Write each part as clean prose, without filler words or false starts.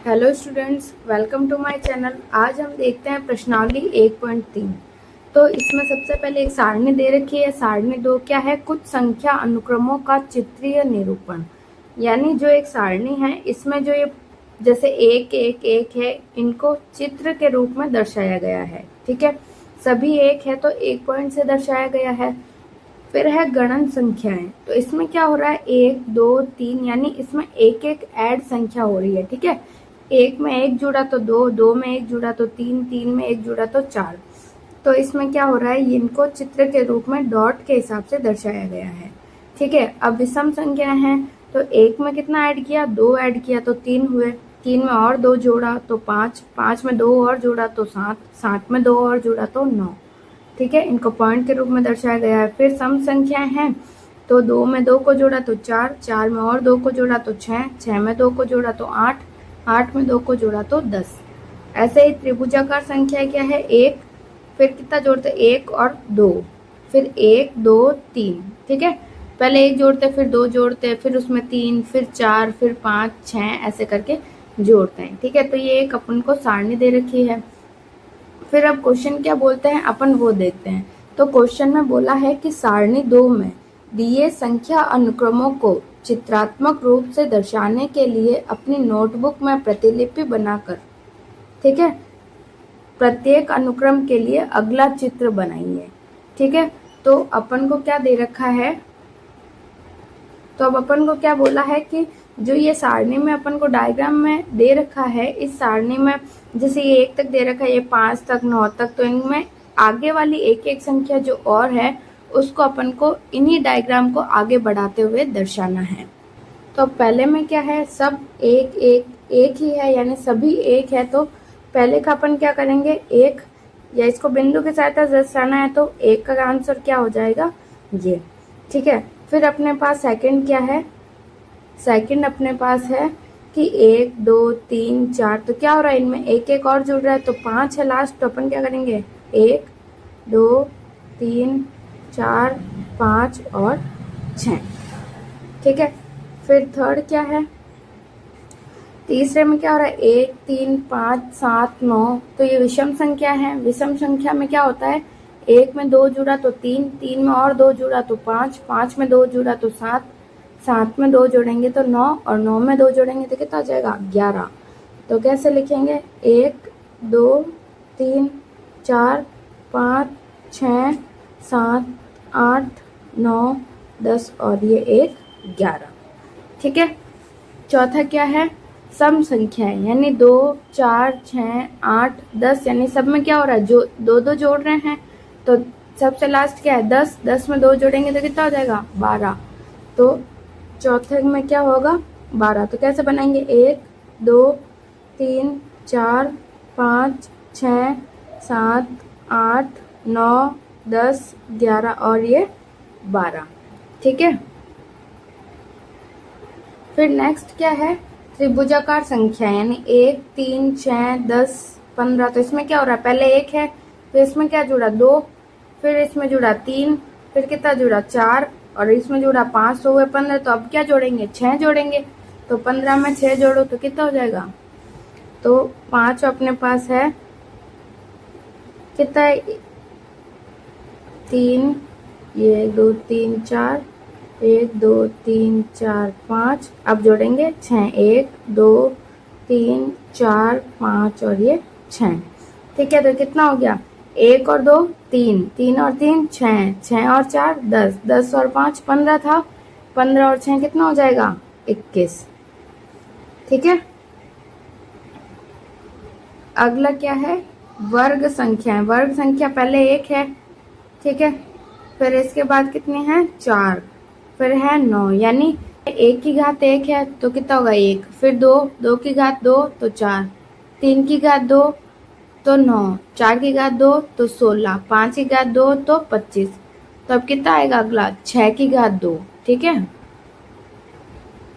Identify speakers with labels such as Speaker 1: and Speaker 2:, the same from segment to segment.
Speaker 1: Hello students, welcome to my channel. आज हम देखते हैं प्रश्नावली 1.3। तो इसमें सबसे पहले एक सारणी दे रखी है। सारणी 2 क्या है? कुछ संख्या अनुक्रमों का चित्रीय निरूपण। यानी जो एक सारणी है, इसमें जो ये जैसे एक एक एक है, इनको चित्र के रूप में दर्शाया गया है। ठीक है, सभी एक है तो एक पॉइंट से दर्शाया गया है। फिर है गणन संख्याएं। तो इसमें क्या हो रहा है? 1 2 3, यानी इसमें एक एक ऐड संख्या हो रही है। ठीक है, एक में एक जुड़ा तो दो, दो में एक जुड़ा तो तीन, तीन में एक जुड़ा तो चार। तो इसमें क्या हो रहा है? इनको चित्र के रूप में डॉट के हिसाब से दर्शाया गया है। ठीक है, अब विषम संख्या है। तो एक में कितना ऐड किया? दो ऐड किया तो तीन हुए, तीन में और दो जोड़ा तो पांच, पांच में दो और जोड़ा तो सात, सात में दो और जोड़ा तो नौ। ठीक है, इनको पॉइंट के रूप में दर्शाया गया है। फिर सम संख्याएं हैं। तो दो में दो को जोड़ा तो चार, चार में और दो को जोड़ा तो छह, छह में दो को जोड़ा तो आठ, आठ में दो को जोड़ा तो 10। ऐसे ही त्रिभुजाकार संख्या क्या है? एक, फिर कितना जोड़ते? एक और दो, फिर एक दो तीन। ठीक है, पहले एक जोड़ते, फिर दो जोड़ते, फिर उसमें तीन, फिर चार, फिर पाँच, छः, ऐसे करके जोड़ते हैं। ठीक है, तो ये एक अपन को सारणी दे रखी है। फिर अब क्वेश्चन क्या बोलते हैं अपन वो देखते हैं। तो क्वेश्चन में बोला है कि सारणी 2 में दिए संख्या अनुक्रमों को चित्रात्मक रूप से दर्शाने के लिए अपनी नोटबुक में प्रतिलिपि बनाकर, ठीक है, प्रत्येक अनुक्रम के लिए अगला चित्र बनाइए। ठीक है, तो अपन को क्या दे रखा है? तो अब अपन को क्या बोला है कि जो ये सारणी में अपन को डायग्राम में दे रखा है, इस सारणी में जैसे ये एक तक दे रखा है, ये 5 तक, 9 तक, तो इनमें आगे वाली एक एक संख्या जो और है उसको अपन को इन्हीं डायग्राम को आगे बढ़ाते हुए दर्शाना है। तो पहले में क्या है? सब एक एक एक ही है, यानी सभी एक है। तो पहले का अपन क्या करेंगे? एक, या इसको बिंदु की सहायता से दर्शाना है तो एक का आंसर क्या हो जाएगा? ये। ठीक है, फिर अपने पास सेकंड क्या है? सेकंड अपने पास है कि एक दो तीन चार, तो क्या हो रहा है? इनमें एक एक और जुड़ रहा है तो 5 है लास्ट। तो अपन क्या करेंगे? एक दो तीन चार पाँच और 6। ठीक है, फिर थर्ड क्या है? तीसरे में क्या हो रहा है? 1 3 5 7 9, तो ये विषम संख्या है। विषम संख्या में क्या होता है? एक में दो जुड़ा तो तीन, तीन में और दो जुड़ा तो पाँच, पाँच में दो जुड़ा तो सात, सात में दो जोड़ेंगे तो 9, और 9 में दो जोड़ेंगे तो कितना आ जाएगा? 11। तो कैसे लिखेंगे? 1 2 3 4 5 6 7 8 9 10 और ये 1 11। ठीक है, चौथा क्या है? सम संख्या है, यानी 2 4 6 8 10, यानी सब में क्या हो रहा है? जो दो दो जोड़ रहे हैं। तो सबसे लास्ट क्या है? 10, 10 में दो जोड़ेंगे तो कितना हो जाएगा? 12। तो चौथे में क्या होगा? 12। तो कैसे बनाएंगे? 1 2 3 4 5 6 7 8 9 10 11 और ये 12। ठीक है, फिर नेक्स्ट क्या है? त्रिभुजाकार संख्या, यानी 1 3 6 10 15। तो इसमें क्या हो रहा है? पहले एक है, फिर इसमें क्या जुड़ा? 2, फिर इसमें जुड़ा 3, फिर कितना जुड़ा? 4, और इसमें जुड़ा 5, तो हुए 15। तो अब क्या जोड़ेंगे? 6 जोड़ेंगे। तो 15 में 6 जोड़ो तो कितना हो जाएगा? तो 5 अपने पास है, कितना है? 3, ये 2 3 4, 1 2 3 4 5, अब जोड़ेंगे 6, 1 2 3 4 5 और ये 6। ठीक है, तो कितना हो गया? 1 और 2 3, 3 और 3 6, 6 और 4 10, 10 और 5 15 था, 15 और 6 कितना हो जाएगा? 21। ठीक है, अगला क्या है? वर्ग संख्या है। वर्ग संख्या पहले एक है, ठीक है, फिर इसके बाद कितनी है? 4, फिर है 9, यानी एक की घात एक है तो कितना होगा? 1, फिर 2, 2 की घात 2 तो 4, 3 की घात 2 तो 9, 4 की घात 2 तो 16, 5 की घात 2 तो 25। तो अब कितना आएगा अगला? 6 की घात 2। ठीक है,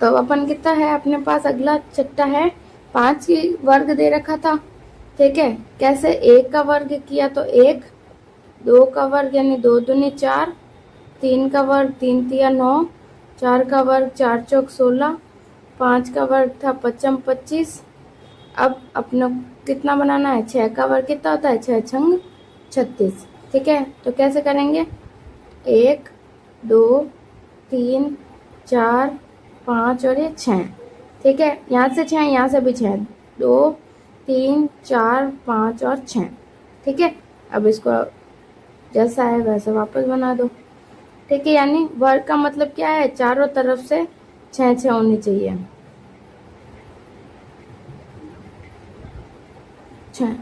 Speaker 1: तो अपन कितना है अपने पास? अगला छठा है 5 की वर्ग दे रखा था। ठीक है, कैसे? 1 का वर्ग किया तो 1, 2 का वर्ग यानी 2 दूनी 4, 3 का वर्ग 3 तिया 9, 4 का वर्ग 4 चौक 16, 5 का वर्ग था 5 25, अब अपना कितना बनाना है, 6 का वर्ग कितना होता है, 6 छंग 36। ठीक है, तो कैसे करेंगे, 1 2 3 4 5 और ये 6। ठीक है, यहाँ से 6, यहाँ से भी 6, 2 3 4 5 और 6। ठीक है, अब इसको जैसा है वैसा वापस बना दो। ठीक है, यानी वर्ग का मतलब क्या है, चारों तरफ से 6 6 होनी चाहिए। 6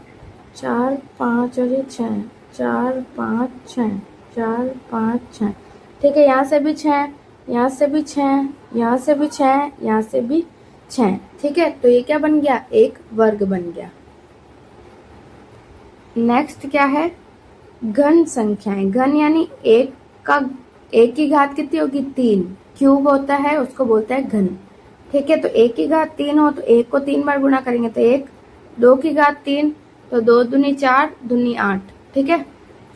Speaker 1: 4 5 और ये 6, 4 5 6, 4 5 6। ठीक है, यहाँ से भी 6, यहाँ से भी 6, यहाँ से भी 6, यहाँ से भी 6। ठीक है, तो ये क्या बन गया, एक वर्ग बन गया। नेक्स्ट क्या है, घन संख्याएं। घन यानी एक की घात कितनी होगी, 3। क्यूब होता है उसको बोलते हैं घन। ठीक है, तो 1 की घात 3 हो तो 1 को 3 बार गुणा करेंगे तो 1, 2 की घात 3 तो 2 दूनी 4 दूनी 8। ठीक है,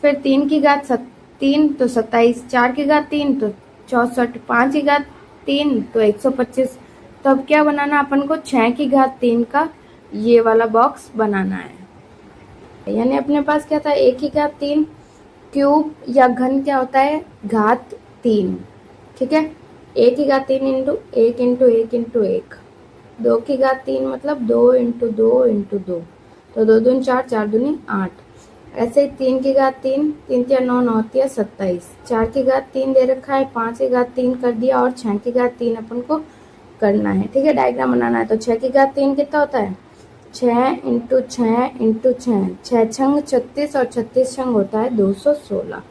Speaker 1: फिर 3 की घात 3 तो 27, 4 की घात 3 तो 64, 5 की घात 3 तो 125। तो अब क्या बनाना अपन को, 6 की घात 3 का ये वाला बॉक्स बनाना है। यानी अपने पास क्या था, 1 की घात 3। क्यूब या घन क्या होता है, घात 3। ठीक है, 1 की घात 3 इंटू 1 इंटू 1 इंटू 1। 2 की घात 3 मतलब 2 इंटू 2 इंटू 2, तो 2 दूनी 4, 4 दूनी 8। ऐसे ही 3 की घात 3, 3 या 9 9 या 27। 4 की घात 3 दे रखा है, 5 की घात 3 कर दिया और 6 की घात 3 अपन को करना है। ठीक है, डायग्राम बनाना है। तो 6 की घात 3 कितना होता है, 6 इंटू 6 इंटू 6, 6 छंग 36 और 36 छंग होता है 216।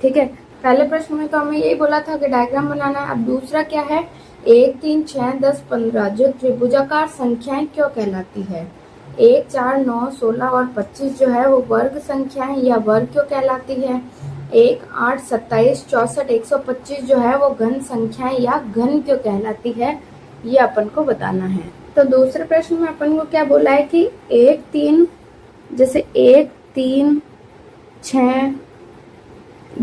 Speaker 1: ठीक है, पहले प्रश्न में तो हमें यही बोला था कि डायग्राम बनाना है। अब दूसरा क्या है, 1 3 6 10 15 जो त्रिभुजाकार संख्याएं क्यों कहलाती है। 1 4 9 16 और 25 जो है वो वर्ग संख्याएं या वर्ग क्यों कहलाती है। 1 8 27 64 125 जो है वो घन संख्याएं या घन क्यों कहलाती है, ये अपन को बताना है। तो दूसरे प्रश्न में अपन को क्या बोला है कि 1 3 जैसे 1 3 6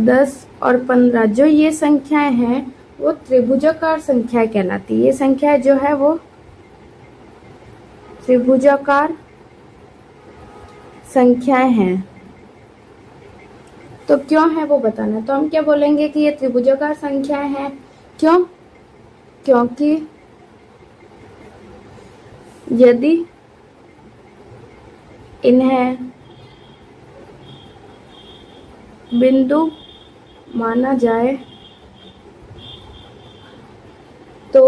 Speaker 1: 10 और 15 जो ये संख्याएं हैं वो त्रिभुजाकार संख्याएं कहलाती है। ये संख्या जो है वो त्रिभुजाकार संख्याएं हैं। तो क्यों है वो बताना। तो हम क्या बोलेंगे कि ये त्रिभुजाकार संख्याएं हैं, क्यों, क्योंकि यदि इन्हें बिंदु माना जाए तो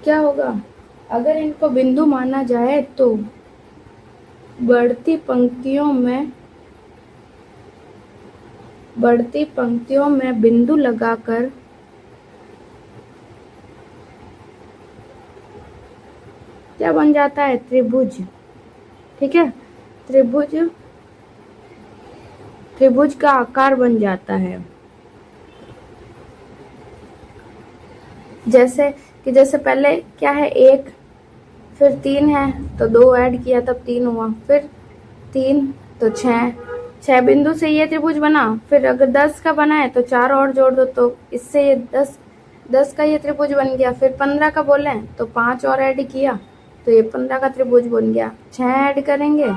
Speaker 1: क्या होगा, अगर इनको बिंदु माना जाए तो बढ़ती पंक्तियों में बिंदु लगाकर क्या बन जाता है, त्रिभुज। ठीक है, त्रिभुज का आकार बन जाता है। जैसे पहले क्या है, 1 फिर 3 है तो 2 ऐड किया तब 3 हुआ, फिर 3 तो 6 बिंदु से ये त्रिभुज बना। फिर अगर 10 का बना है तो 4 और जोड़ दो तो इससे ये 10 का ये त्रिभुज बन गया। फिर 15 का बोले तो 5 और ऐड किया तो ये 15 का त्रिभुज बन गया। 6 ऐड करेंगे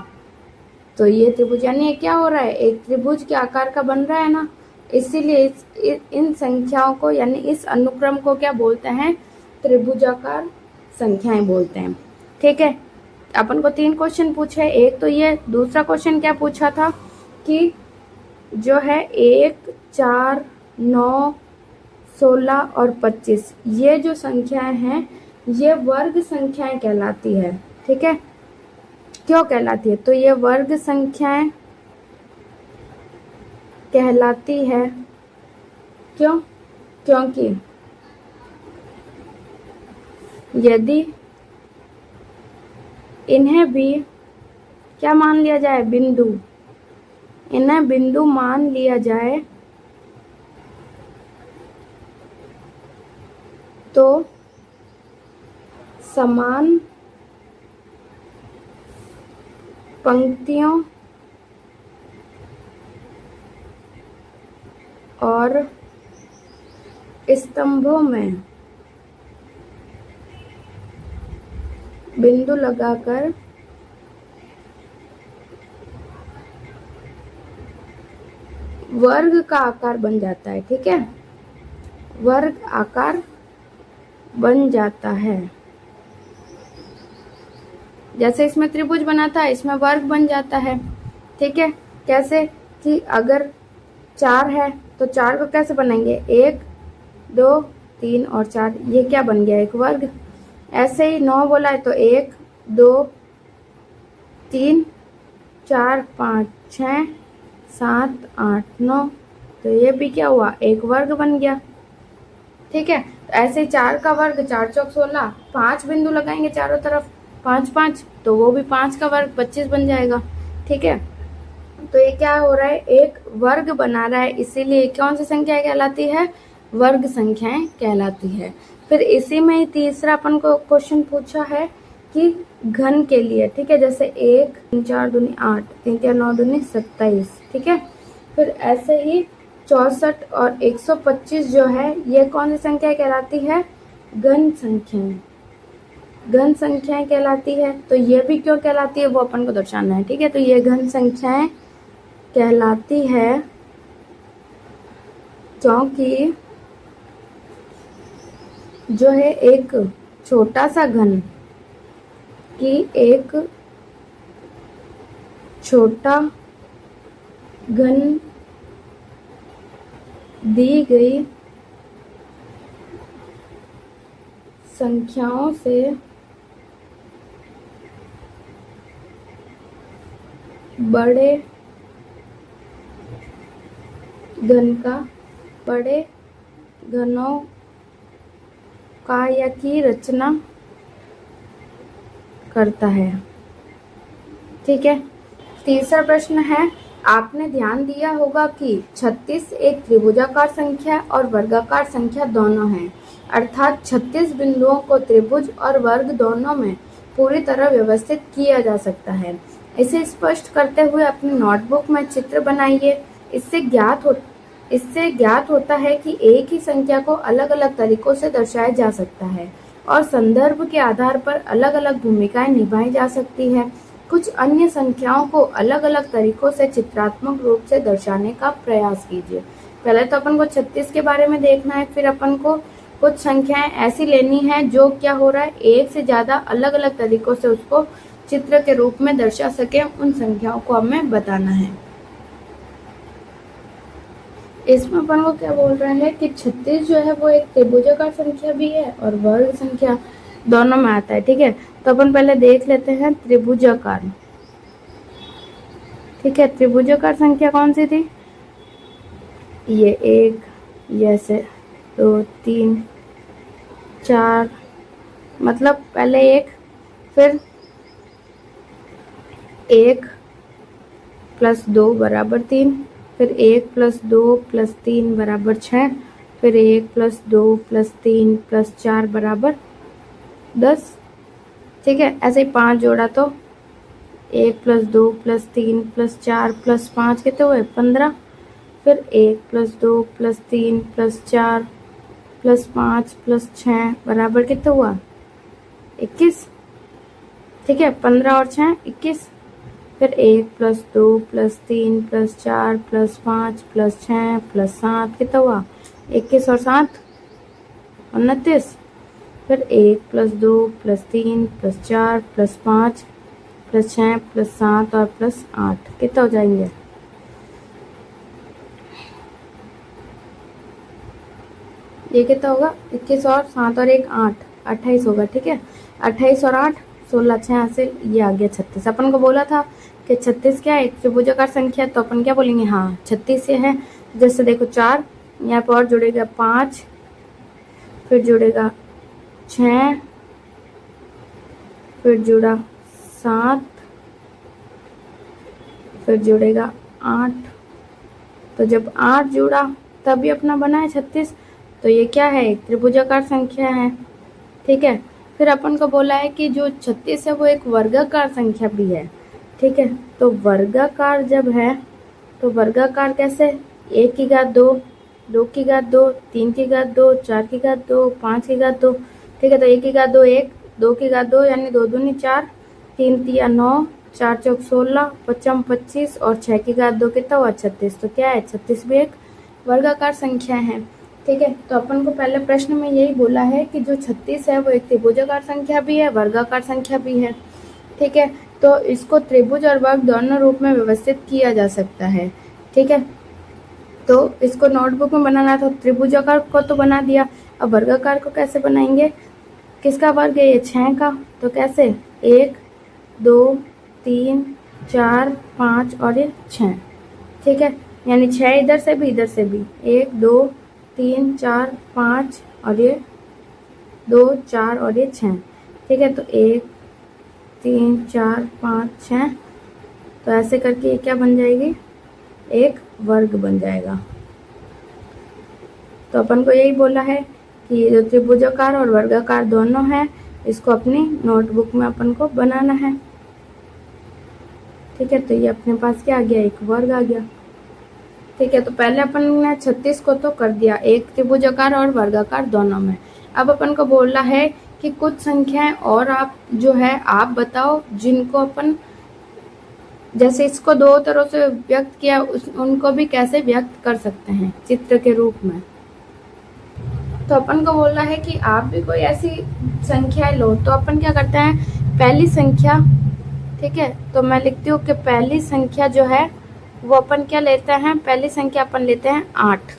Speaker 1: तो ये त्रिभुज, यानी ये क्या हो रहा है, एक त्रिभुज के आकार का बन रहा है ना। इसीलिए इन संख्याओं को यानी इस अनुक्रम को क्या बोलते हैं, त्रिभुजाकार संख्याएं बोलते हैं। ठीक है, अपन को 3 क्वेश्चन पूछे। एक तो ये, दूसरा क्वेश्चन क्या पूछा था कि जो है 1 4 9 16 और 25 ये जो संख्याएं हैं ये वर्ग संख्याएं कहलाती है। ठीक है, क्यों कहलाती है, तो ये वर्ग संख्याएं कहलाती है क्यों, क्योंकि यदि इन्हें भी क्या मान लिया जाए, बिंदु, इन्हें बिंदु मान लिया जाए तो समान पंक्तियों और स्तंभों में बिंदु लगाकर वर्ग का आकार बन जाता है। ठीक है, वर्ग आकार बन जाता है। जैसे इसमें त्रिभुज बना था, इसमें वर्ग बन जाता है। ठीक है, कैसे कि अगर 4 है तो 4 को कैसे बनाएंगे, 1 2 3 और 4, ये क्या बन गया, एक वर्ग। ऐसे ही 9 बोला है तो 1 2 3 4 5 6 7 8 9, तो ये भी क्या हुआ, एक वर्ग बन गया। ठीक है, तो ऐसे ही 4 का वर्ग 4 चौक 16, 5 बिंदु लगाएंगे चारों तरफ, 5 5, तो वो भी 5 का वर्ग 25 बन जाएगा। ठीक है, तो ये क्या हो रहा है, एक वर्ग बना रहा है, इसीलिए कौन सी संख्या कहलाती है, वर्ग संख्याएं कहलाती है। फिर इसी में ही तीसरा अपन को क्वेश्चन पूछा है कि घन के लिए। ठीक है, जैसे 1 3 4 दूनी 8, 3 3 9 दूनी 27। ठीक है, फिर ऐसे ही 64 और 125 जो है, ये कौन सी संख्या कहलाती है, घन संख्याएं, घन संख्याएं कहलाती है। तो ये भी क्यों कहलाती है वो अपन को दर्शाना है। ठीक है, तो ये घन संख्याएं कहलाती है क्योंकि जो है एक छोटा सा घन की एक छोटा घन दी गई संख्याओं से बड़े घन का, बड़े घनों का या की रचना करता है। ठीक है, तीसरा प्रश्न है, आपने ध्यान दिया होगा कि 36 एक त्रिभुजाकार संख्या और वर्गाकार संख्या दोनों है, अर्थात 36 बिंदुओं को त्रिभुज और वर्ग दोनों में पूरी तरह व्यवस्थित किया जा सकता है। इसे स्पष्ट करते हुए अपनी नोटबुक में चित्र बनाइए। इससे ज्ञात होता है कि एक ही संख्या को अलग अलग तरीकों से दर्शाया जा सकता है और संदर्भ के आधार पर अलग अलग भूमिकाएं निभाई जा सकती है। कुछ अन्य संख्याओं को अलग अलग तरीकों से चित्रात्मक रूप से दर्शाने का प्रयास कीजिए। पहले तो अपन को 36 के बारे में देखना है, फिर अपन को कुछ संख्याएं ऐसी लेनी है जो क्या हो रहा है, एक से ज्यादा अलग अलग तरीकों से उसको चित्र के रूप में दर्शा सके, उन संख्याओं को हमें बताना है। इसमें अपन को क्या बोल रहे हैं कि 36 जो है वो एक त्रिभुजाकार संख्या भी है और वर्ग संख्या दोनों में आता है। ठीक है, तो अपन पहले देख लेते हैं त्रिभुजाकार। ठीक है, त्रिभुजाकार संख्या कौन सी थी, ये 1, ये ऐसे 2 3 4, मतलब पहले 1, फिर 1 + 2 = 3, फिर 1 + 2 + 3 = 6, फिर 1 + 2 + 3 + 4 = 10। ठीक है, ऐसे ही 5 जोड़ा तो 1 + 2 + 3 + 4 + 5 कितने हुए, 15। फिर 1 + 2 + 3 + 4 + 5 + 6 बराबर कितना हुआ, 21। ठीक है, 15 और 6 21। फिर 1 + 2 + 3 + 4 + 5 + 6 + 7 कितना हुआ, 21 और 7 29। फिर 1 + 2 + 3 + 4 + 5 + 6 + 7 और +8 कितना हो जाएंगे, ये कितना होगा, 21 और 7 और 1 8, 28 होगा। ठीक है, 28 और 8 16, 6 हासिल, ये आ गया 36। अपन को बोला था कि 36 क्या है, एक त्रिभुजाकार संख्या, तो अपन क्या बोलेंगे, हाँ 36 ये है। जैसे देखो 4 यहाँ पर और जुड़ेगा 5, फिर जुड़ेगा 6, फिर जुड़ा 7, फिर जुड़ेगा 8, तो जब 8 जुड़ा तभी अपना बना है 36। तो ये क्या है, एक त्रिभुजाकार संख्या है। ठीक है, फिर अपन को बोला है कि जो 36 है वो एक वर्गाकार संख्या भी है। ठीक है, तो वर्गाकार जब है तो वर्गाकार कैसे, 1 की घात 2, 2 की घात 2, 3 की घात 2, 4 की घात 2, 5 की घात 2। ठीक है, तो 1 की घात 2 1, 2 की घात 2 यानी 2 दूनी 4, 3 तिया 9, 4 चौक 16, 5 25 और 6 की घात 2 कितना हुआ 36। तो क्या है 36 भी एक वर्गाकार संख्या है। ठीक है, तो अपन को पहले प्रश्न में यही बोला है कि जो 36 है वो एक त्रिभुजाकार संख्या भी है, वर्गाकार संख्या भी है। ठीक है, तो इसको त्रिभुज और वर्ग दोनों रूप में व्यवस्थित किया जा सकता है। ठीक है, तो इसको नोटबुक में बनाना था, त्रिभुजाकार को तो बना दिया, अब वर्गाकार को कैसे बनाएंगे? किसका वर्ग है ये 6 का, तो कैसे 1 2 3 4 5 और ये 6। ठीक है, यानी 6 इधर से भी 1 2 3 4 5 और ये 2 4 और ये 6। ठीक है, तो 1 3 4 5 6, तो ऐसे करके ये क्या बन जाएगी, एक वर्ग बन जाएगा। तो अपन को यही बोला है कि ये जो त्रिभुजाकार और वर्गाकार दोनों है, इसको अपनी नोटबुक में अपन को बनाना है। ठीक है, तो ये अपने पास क्या आ गया, एक वर्ग आ गया। ठीक है, तो पहले अपन ने 36 को तो कर दिया, एक त्रिभुजाकार और वर्गाकार दोनों में। अब अपन को बोला है कि कुछ संख्याएं और आप जो है आप बताओ जिनको अपन, जैसे इसको दो तरह से व्यक्त किया, उनको भी कैसे व्यक्त कर सकते हैं चित्र के रूप में। तो अपन को बोला है कि आप भी कोई ऐसी संख्याएं लो। तो अपन क्या करते हैं, पहली संख्या, ठीक है, तो मैं लिखती हूँ कि पहली संख्या जो है वो अपन क्या लेते हैं, पहली संख्या अपन लेते हैं 8।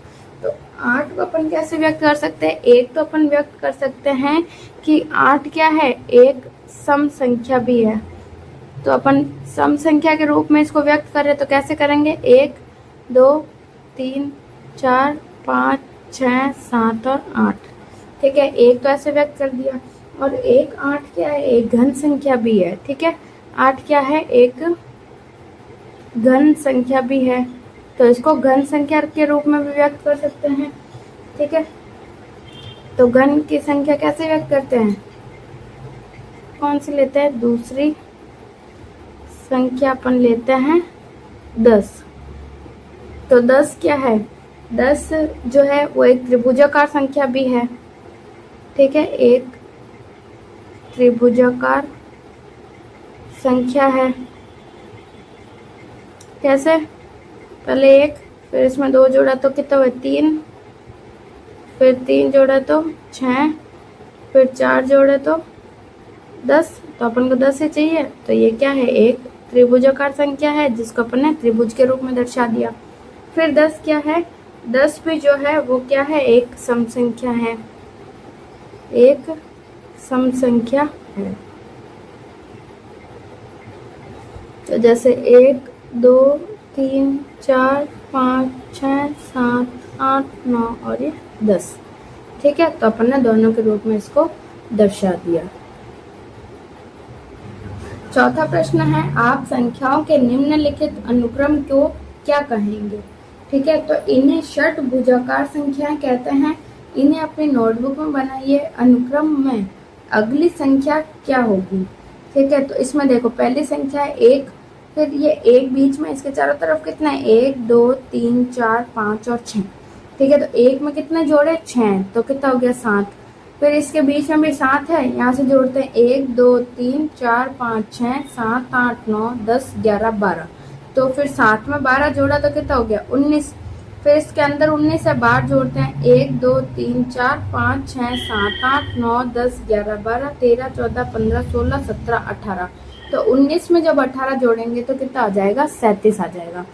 Speaker 1: तो 8 को अपन कैसे व्यक्त कर सकते हैं, एक तो अपन व्यक्त कर सकते हैं कि 8 क्या है, एक सम संख्या भी है। तो अपन सम संख्या के रूप में इसको व्यक्त कर रहे, तो कैसे करेंगे, 1 2 3 4 5 6 7 और 8। ठीक है, एक तो ऐसे व्यक्त कर दिया, और एक 8 क्या है, एक घन संख्या भी है। ठीक है, 8 क्या है, एक घन संख्या भी है, तो इसको घन संख्या के रूप में भी व्यक्त कर सकते हैं। ठीक है, तो घन की संख्या कैसे व्यक्त करते हैं, कौन सी लेते हैं, दूसरी संख्या अपन लेते हैं 10। तो 10 क्या है, 10 जो है वो एक त्रिभुजाकार संख्या भी है। ठीक है, एक त्रिभुजाकार संख्या है। कैसे, पहले 1, फिर इसमें 2 जोड़ा तो कितना हुआ 3, फिर 3 जोड़ा तो 6, फिर 4 जोड़े तो 10। तो अपन को 10 ही चाहिए, तो ये क्या है, एक त्रिभुजाकार संख्या है जिसको अपन ने त्रिभुज के रूप में दर्शा दिया। फिर 10 क्या है, 10 भी जो है वो क्या है, एक सम संख्या है, एक सम संख्या है। तो जैसे 1 2 3 4 5 6 7 8 9 और ये 10। ठीक है, तो अपन ने दोनों के रूप में इसको दर्शा दिया। चौथा प्रश्न है, आप संख्याओं के निम्नलिखित अनुक्रम को क्या कहेंगे। ठीक है, तो इन्हें षटभुजाकार संख्याएं कहते हैं। इन्हें अपनी नोटबुक में बनाइए। अनुक्रम में अगली संख्या क्या होगी। ठीक है, तो इसमें देखो पहली संख्या है 1, फिर ये 1 बीच में, इसके चारों तरफ कितना है, 1 2 3 4 5 और 6। ठीक है, तो 1 में कितने जोड़े, 6, तो कितना हो गया 7। फिर इसके बीच में भी 7 है, यहाँ से जोड़ते हैं 1 2 3 4 5 6 7 8 9 10 11 12। तो फिर 7 में 12 जोड़ा तो कितना हो गया 19। फिर इसके अंदर 19 है, बाहर जोड़ते हैं 1 2 3 4 5 6 7 8 9 10 11 12 13 14 15 16 17 18। तो 19 में जब 18 जोड़ेंगे तो कितना आ जाएगा, 37 आ जाएगा।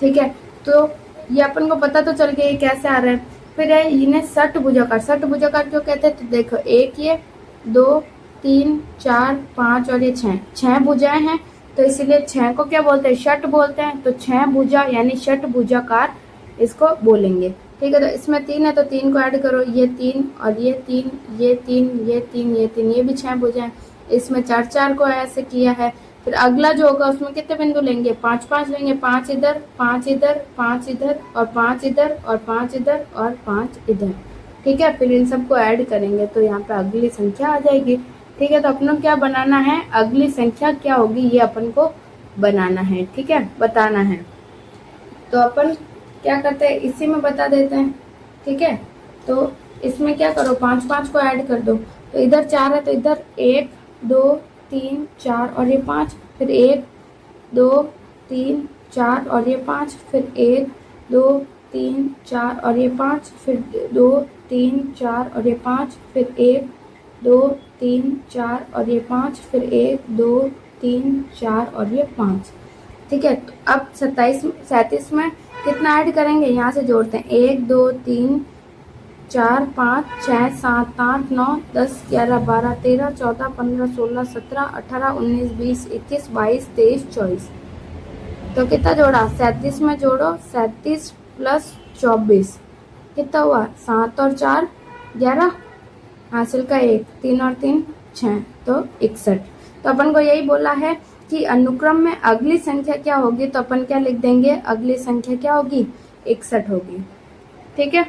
Speaker 1: ठीक है, तो ये अपन को पता तो चल गया ये कैसे आ रहा है। फिर है इन्हें षटभुजाकार, षटभुजाकार क्यों कहते हैं, तो देखो 1 ये 2 3 4 5 और ये 6 भुजाएं हैं, तो इसीलिए 6 को क्या बोलते हैं, षट बोलते हैं। तो 6 भुजा यानी षटभुजाकार इसको बोलेंगे। ठीक है, तो इसमें 3 है तो 3 को ऐड करो, ये 3 और ये 3 ये 3 ये 3 ये 3, ये भी 6 भुजाएं। इसमें 4 4 को ऐसे किया है। फिर अगला जो होगा उसमें कितने बिंदु लेंगे, 5 5 लेंगे, 5 इधर 5 इधर 5 इधर और 5 इधर और 5 इधर और 5 इधर। ठीक है, फिर इन सबको ऐड करेंगे तो यहाँ पे अगली संख्या आ जाएगी। ठीक है, तो अपन को क्या बनाना है, अगली संख्या क्या होगी ये अपन को बनाना है। ठीक है, बताना है। तो अपन क्या करते हैं, इसी में बता देते हैं। ठीक है, तो इसमें क्या करो, 5 5 को ऐड कर दो। तो इधर 4 है तो इधर 1 2 3 4 और ये 5, फिर 1 2 3 4 और ये 5, फिर 1 2 3 4 और ये 5, फिर 2 3 4 और ये 5, फिर 1 2 3 4 और ये 5, फिर 1 2 3 4 और ये 5। ठीक है, तो अब 37 में कितना ऐड करेंगे, यहाँ से जोड़ते हैं 1 2 3 4 5 6 7 8 9 10 11 12 13 14 15 16 17 18 19 20 21 22 23 24। तो कितना जोड़ा, 37 में जोड़ो 37 प्लस 24 कितना हुआ, 7 और 4 11, हासिल का 1, 3 और 3 6, तो 61। तो अपन को यही बोला है कि अनुक्रम में अगली संख्या क्या होगी, तो अपन क्या लिख देंगे, अगली संख्या क्या होगी, 61 होगी। ठीक है,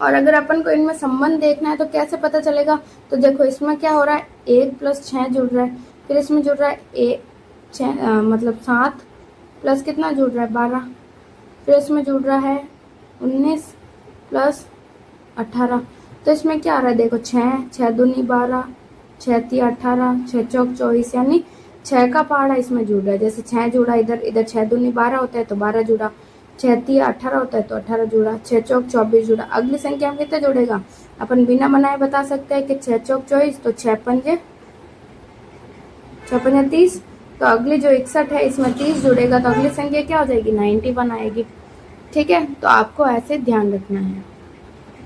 Speaker 1: और अगर अपन को इनमें संबंध देखना है तो कैसे पता चलेगा, तो देखो इसमें क्या हो रहा है, 1 प्लस 6 जुड़ रहा है, फिर इसमें जुड़ रहा है मतलब 7 प्लस कितना जुड़ रहा है 12, फिर इसमें जुड़ रहा है 19 प्लस 18। तो इसमें क्या आ रहा है, देखो 6 दूनी 12, 6 तिया 18, 6 चौक 24, यानी 6 का पहाड़ा इसमें जुड़ रहा है। जैसे 6 जुड़ा इधर 6 दूनी 12 होता है तो 12 जुड़ा, 6 तिया 18 होता है तो 18 जुड़ा, 6 चौक 24 जुड़ा। अगली संख्या में कितना जुड़ेगा, अपन बिना बनाए बता सकते हैं कि 6 चौक 24, तो 6 पंजे 30। तो अगली जो 61 है इसमें 30 जुड़ेगा, तो अगली संख्या क्या हो जाएगी, 91 आएगी। ठीक है, तो आपको ऐसे ध्यान रखना है।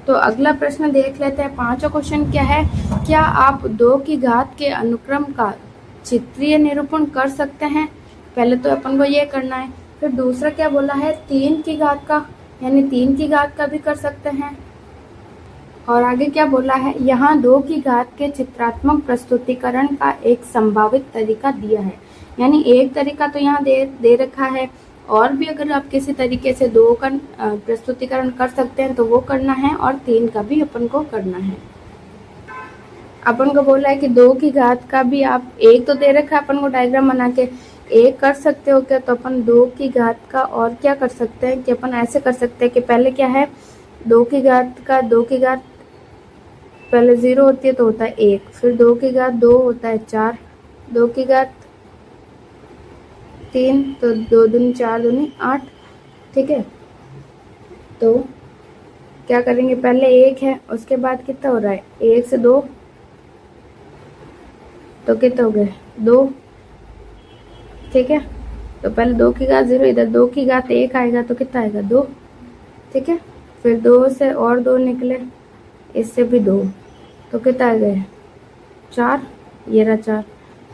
Speaker 1: तो अगला प्रश्न देख लेते हैं। 5वां क्वेश्चन क्या है, क्या आप 2 की घात के अनुक्रम का चित्रीय निरूपण कर सकते हैं। पहले तो अपन को ये करना है, फिर दूसरा क्या बोला है, 3 की घात का, यानी 3 की घात का भी कर सकते हैं। और आगे क्या बोला है, यहाँ 2 की घात के चित्रात्मक प्रस्तुतिकरण का एक संभावित तरीका दिया है। यानी एक तरीका तो यहाँ दे रखा है, और भी अगर आप किसी तरीके से 2 का प्रस्तुतिकरण कर सकते हैं तो वो करना है, और 3 का भी अपन को करना है। अपन को बोला है कि 2 की घात का भी आप, एक तो दे रखा है अपन को डायग्राम बना के, एक कर सकते हो क्या, तो अपन 2 की घात का और क्या कर सकते हैं कि अपन ऐसे कर सकते हैं कि पहले क्या है, 2 की घात का, 2 की घात पहले 0 होती है तो होता है 1, फिर 2 की घात 2 होता है 4, 2 की घात 3, तो 2 दूनी 4 दूनी 8। ठीक है, तो क्या करेंगे, पहले 1 है, उसके बाद कितना हो रहा है, 1 से 2 तो कितना हो गए 2। ठीक है, तो पहले 2 की घात 0, इधर 2 की घात 1 आएगा तो कितना आएगा 2। ठीक है, फिर 2 से और 2 निकले, इससे भी 2, तो कितना आ गए 4, ये रहा 4,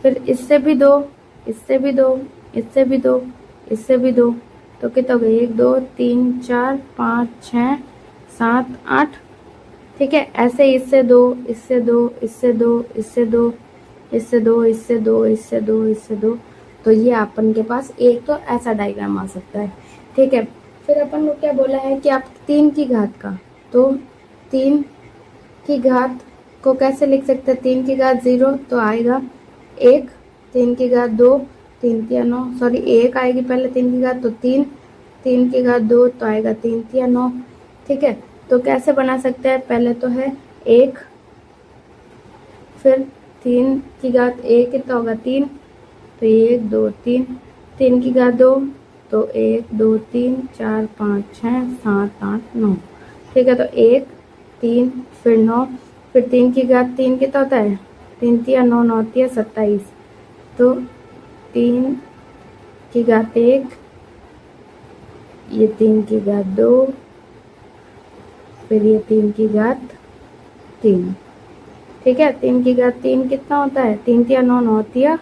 Speaker 1: फिर इससे भी 2, इससे भी 2, इससे भी 2, इससे भी 2, तो कितना हो गया 1 2 3 4 5 6 7 8। ठीक है, ऐसे इससे 2, इससे 2, इससे 2, इससे 2, इससे 2, इससे 2, इससे 2, इससे 2, तो ये अपन के पास एक तो ऐसा डायग्राम आ सकता है। ठीक है, फिर अपन को क्या बोला है कि आप 3 की घात का, तो 3 की घात को कैसे लिख सकते हैं, 3 की घात 0 तो आएगा 1, 3 की घात 2, 3 तिया 9, सॉरी 1 आएगी पहले 3 की घात तो 3, 3 की घात 2 तो आएगा 3 तिया 9। ठीक है, तो कैसे बना सकते हैं, पहले तो है 1, फिर 3 की घात 1 कितना होगा 3, तो 1 2 3, 3 की घात 2 तो 1 2 3 4 5 6 7 8 9। ठीक है, तो 1 3 फिर 9, फिर 3 की घात 3 कितना होता है, 3 तिया 9 9 तिया 27, तो 3 की घात 1, ये 3 की घात 2, फिर ये 3 की घात 3। ठीक है, 3 की घात 3 कितना होता है, 3 तिया 9 9 तिया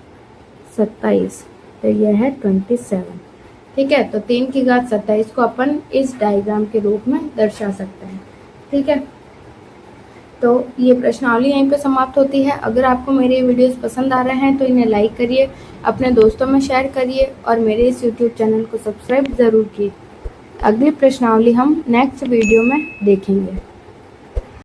Speaker 1: 27, तो यह है 27। ठीक है, तो 3 की घात 27 को अपन इस डायग्राम के रूप में दर्शा सकते हैं। ठीक है, तो ये प्रश्नावली यहीं पे समाप्त होती है। अगर आपको मेरे वीडियोस पसंद आ रहे हैं तो इन्हें लाइक करिए, अपने दोस्तों में शेयर करिए और मेरे इस यूट्यूब चैनल को सब्सक्राइब ज़रूर कीजिए। अगली प्रश्नावली हम नेक्स्ट वीडियो में देखेंगे।